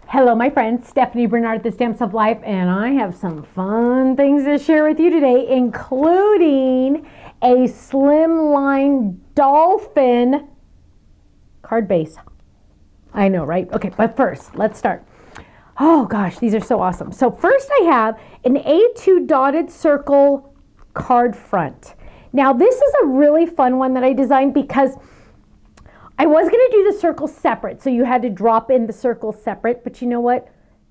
Hello my friends, Stephanie Bernard, the Stamps of Life, and I have some fun things to share with you today, including a Slimline Dolphin card base. I know, right? Okay, but first, let's start. Oh gosh, these are so awesome. So first I have an A2 dotted circle card front. Now this is a really fun one that I designed because I was going to do the circles separate, so you had to drop in the circles separate, but you know what?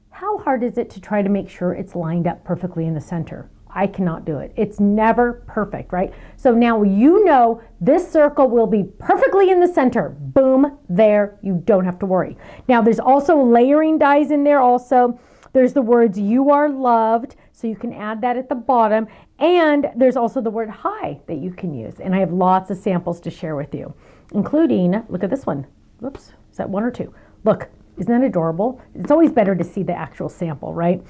How hard is it to try to make sure it's lined up perfectly in the center? I cannot do it. It's never perfect, right? So now you know this circle will be perfectly in the center. Boom, there, you don't have to worry. Now there's also layering dies in there also. There's the words "you are loved," so you can add that at the bottom. And there's also the word "hi" that you can use. And I have lots of samples to share with you, including, look at this one. Whoops, is that one or two? Look, isn't that adorable? It's always better to see the actual sample, right?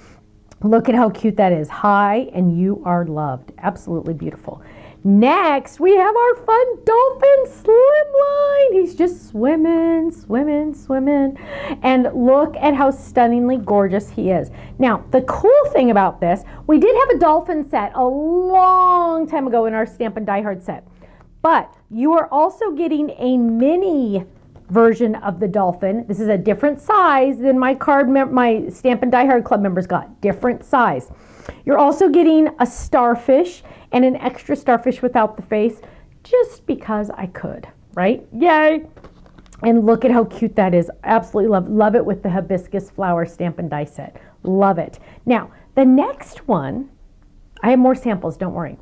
Look at how cute that is. Hi, and you are loved. Absolutely beautiful. Next, we have our fun Dolphin Slimline. He's just swimming, swimming, swimming. And look at how stunningly gorgeous he is. Now, the cool thing about this, we did have a Dolphin set a long time ago in our Stamp and Die Hard set. But you are also getting a mini version of the Dolphin. This is a different size than my Stamp and Die Hard Club members got. Different size. You're also getting a starfish and an extra starfish without the face, just because I could, right? Yay! And look at how cute that is. Absolutely love it with the hibiscus flower Stamp and Die set. Love it. Now, the next one, I have more samples, don't worry.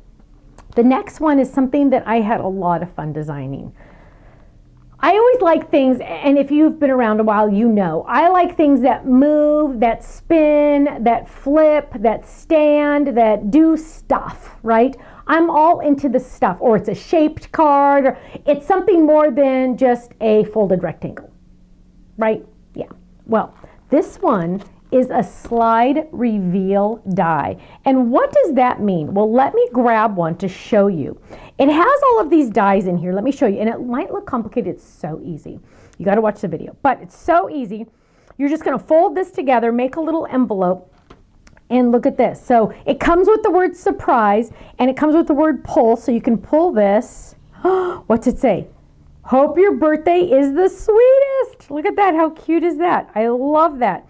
The next one is something that I had a lot of fun designing. I always like things, and if you've been around a while, you know, I like things that move, that spin, that flip, that stand, that do stuff, right? I'm all into the stuff, or it's a shaped card, or it's something more than just a folded rectangle, right? Yeah. Well, this one is a slide reveal die. And what does that mean? Well, let me grab one to show you. It has all of these dies in here. Let me show you. And it might look complicated. It's so easy. You got to watch the video. But it's so easy. You're just going to fold this together, make a little envelope, and look at this. So it comes with the word surprise, and it comes with the word pull. So you can pull this. What's it say? Hope your birthday is the sweetest. Look at that. How cute is that? I love that.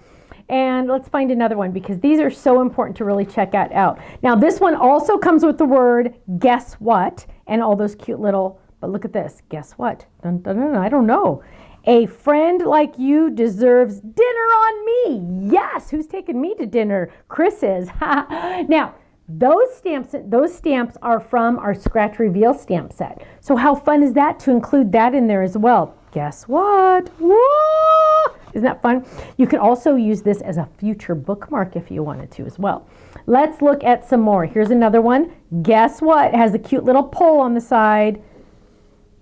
And let's find another one because these are so important to really check out. Now this one also comes with the word guess what and all those cute little, but look at this, guess what? Dun, dun, dun, I don't know. A friend like you deserves dinner on me. Yes, who's taking me to dinner? Chris is. Now, those stamps are from our Scratch Reveal stamp set. So how fun is that to include that in there as well? Guess what? Whoa! Isn't that fun? You could also use this as a future bookmark if you wanted to as well. Let's look at some more. Here's another one. Guess what? It has a cute little pull on the side.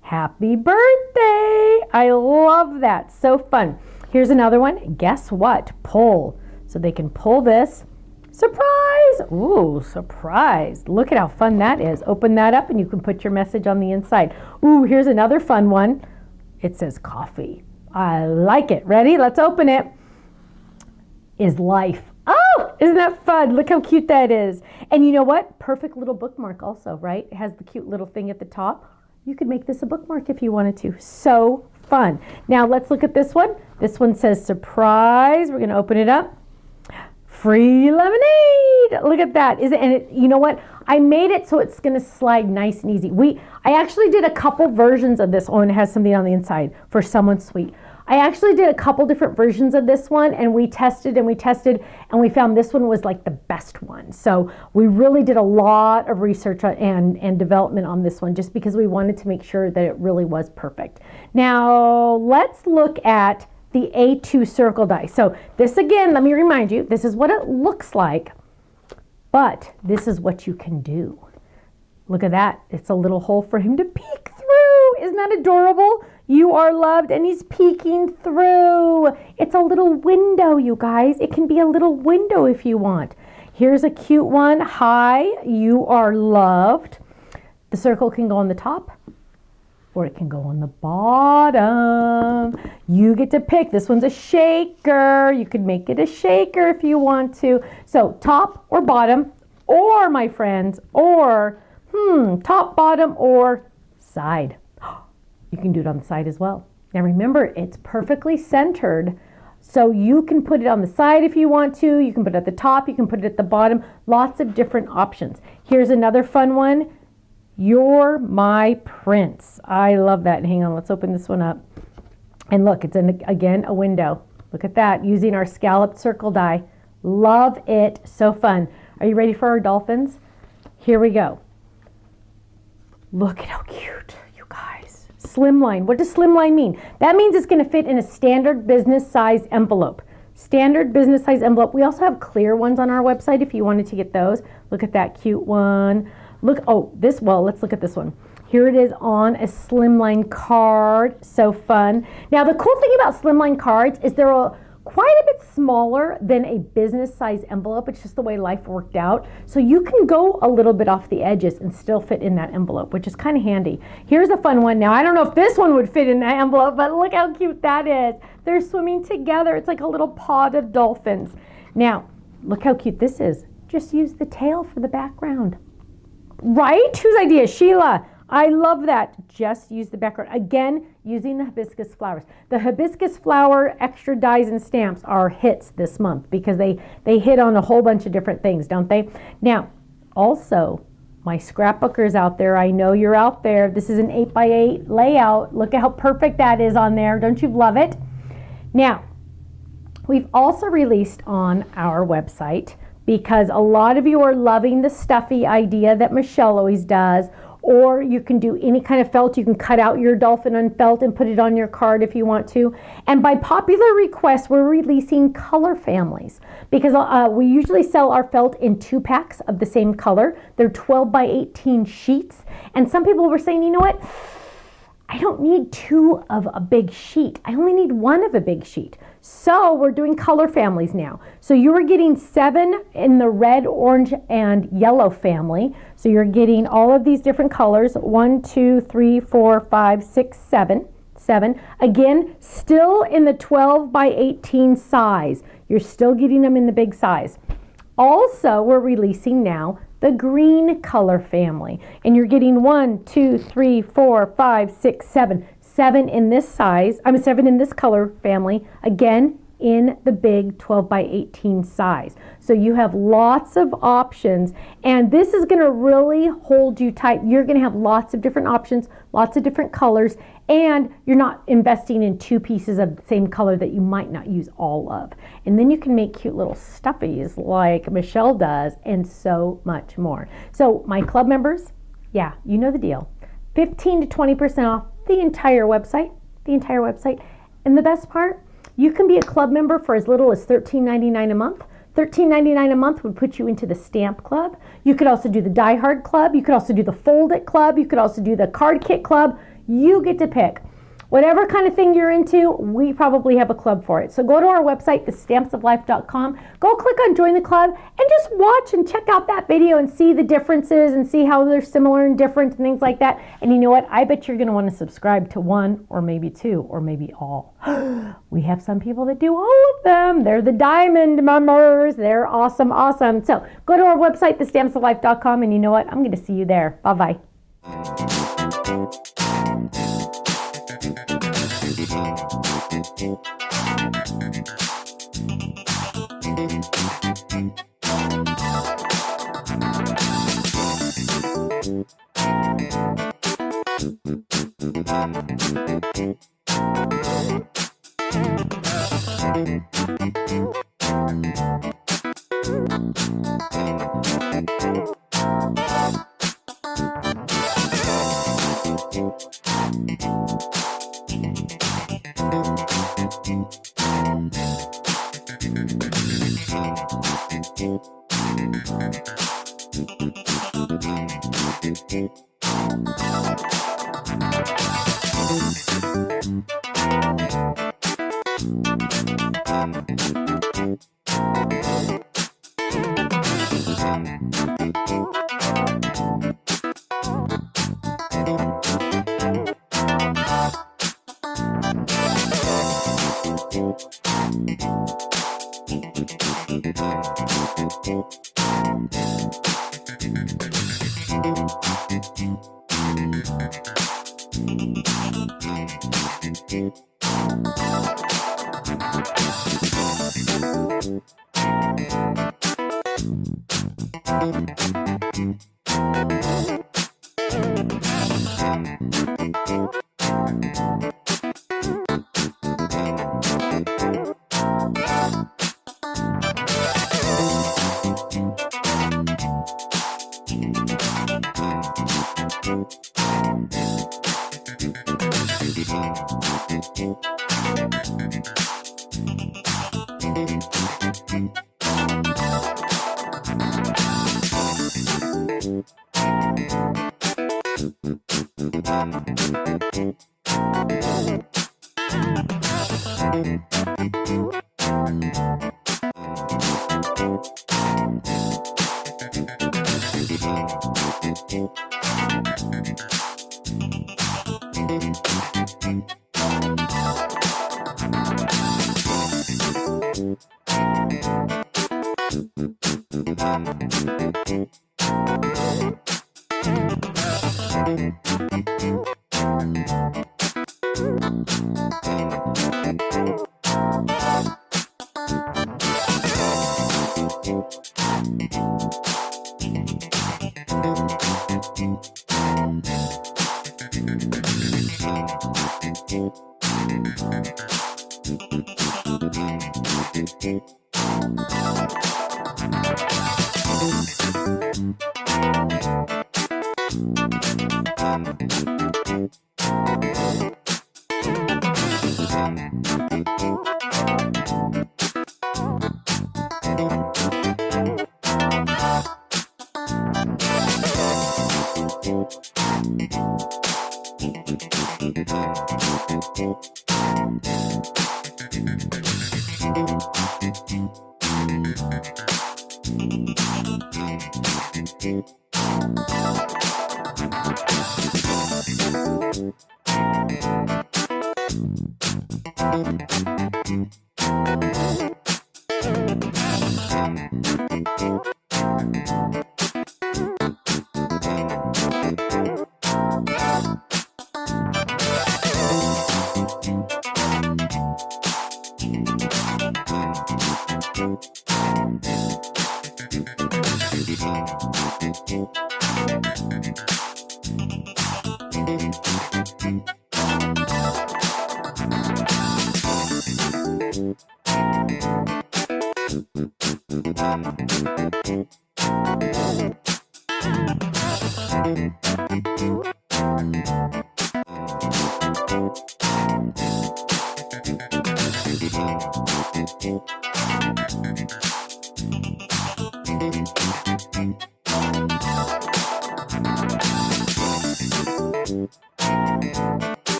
Happy birthday! I love that. So fun. Here's another one. Guess what? Pull. So they can pull this. Surprise! Ooh, surprise. Look at how fun that is. Open that up and you can put your message on the inside. Ooh, here's another fun one. It says coffee. I like it. Ready? Let's open it. Is life. Oh, isn't that fun? Look how cute that is. And you know what? Perfect little bookmark also, right? It has the cute little thing at the top. You could make this a bookmark if you wanted to. So fun. Now let's look at this one. This one says surprise. We're going to open it up. Free lemonade. Look at that. You know what? I made it so it's going to slide nice and easy. I actually did a couple versions of this. Oh, and it has something on the inside for someone sweet. I actually did a couple different versions of this one, and we tested and we tested, and we found this one was like the best one. So we really did a lot of research and development on this one just because we wanted to make sure that it really was perfect. Now let's look at the A2 circle die. So this again, let me remind you, this is what it looks like, but this is what you can do. Look at that. It's a little hole for him to peek through. Isn't that adorable? You are loved, and he's peeking through. It's a little window, you guys. It can be a little window if you want. Here's a cute one. Hi, you are loved. The circle can go on the top or it can go on the bottom. You get to pick. This one's a shaker. You could make it a shaker if you want to. So top or bottom, or my friends, or top, bottom, or side. You can do it on the side as well. Now remember, it's perfectly centered. So you can put it on the side if you want to. You can put it at the top. You can put it at the bottom. Lots of different options. Here's another fun one. You're my prince. I love that. Hang on, let's open this one up. And look, it's again a window. Look at that, using our scalloped circle die. Love it, so fun. Are you ready for our dolphins? Here we go. Look at how cute, you guys. Slimline, what does slimline mean? That means it's gonna fit in a standard business size envelope. Standard business size envelope. We also have clear ones on our website if you wanted to get those. Look at that cute one. Look, let's look at this one. Here it is on a slimline card. So fun. Now, the cool thing about slimline cards is they're quite a bit smaller than a business size envelope. It's just the way life worked out. So you can go a little bit off the edges and still fit in that envelope, which is kind of handy. Here's a fun one. Now, I don't know if this one would fit in that envelope, but look how cute that is. They're swimming together. It's like a little pod of dolphins. Now, look how cute this is. Just use the tail for the background. Right? Whose idea? Sheila. I love that. Just use the background. Again, using the hibiscus flowers. The hibiscus flower extra dies and stamps are hits this month because they hit on a whole bunch of different things, don't they? Now, also, my scrapbookers out there, I know you're out there. This is an 8x8 layout. Look at how perfect that is on there. Don't you love it? Now, we've also released on our website, because a lot of you are loving the stuffy idea that Michelle always does, or you can do any kind of felt. You can cut out your dolphin on felt and put it on your card if you want to. And by popular request, we're releasing color families, because we usually sell our felt in 2 packs of the same color. They're 12 by 18 sheets. And some people were saying, you know what? I don't need 2 of a big sheet. I only need 1 of a big sheet. So we're doing color families now. So you are getting 7 in the red, orange, and yellow family. So you're getting all of these different colors. 1, 2, 3, 4, 5, 6, 7. 7. Again, still in the 12 by 18 size. You're still getting them in the big size. Also, we're releasing now the green color family. And you're getting 1, 2, 3, 4, 5, 6, 7. 7 in this size, 7 in this color family, again, in the big 12 by 18 size. So you have lots of options, and this is gonna really hold you tight. You're gonna have lots of different options, lots of different colors, and you're not investing in 2 pieces of the same color that you might not use all of. And then you can make cute little stuffies like Michelle does, and so much more. So my club members, yeah, you know the deal. 15 to 20% off the entire website, And the best part, you can be a club member for as little as $13.99 a month. $13.99 a month would put you into the Stamp Club. You could also do the Die Hard Club. You could also do the Fold It Club. You could also do the Card Kit Club. You get to pick. Whatever kind of thing you're into, we probably have a club for it. So go to our website, thestampsoflife.com. Go click on Join the Club and just watch and check out that video and see the differences and see how they're similar and different and things like that. And you know what? I bet you're going to want to subscribe to 1 or maybe 2 or maybe all. We have some people that do all of them. They're the diamond members. They're awesome, awesome. So go to our website, thestampsoflife.com, and you know what? I'm going to see you there. Bye-bye.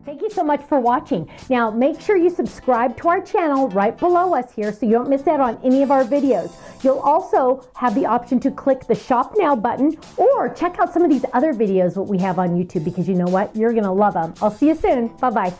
Thank you so much for watching. Now make sure you subscribe to our channel right below us here so you don't miss out on any of our videos. You'll also have the option to click the Shop Now button or check out some of these other videos that we have on YouTube, because you know what? You're going to love them. I'll see you soon. Bye-bye.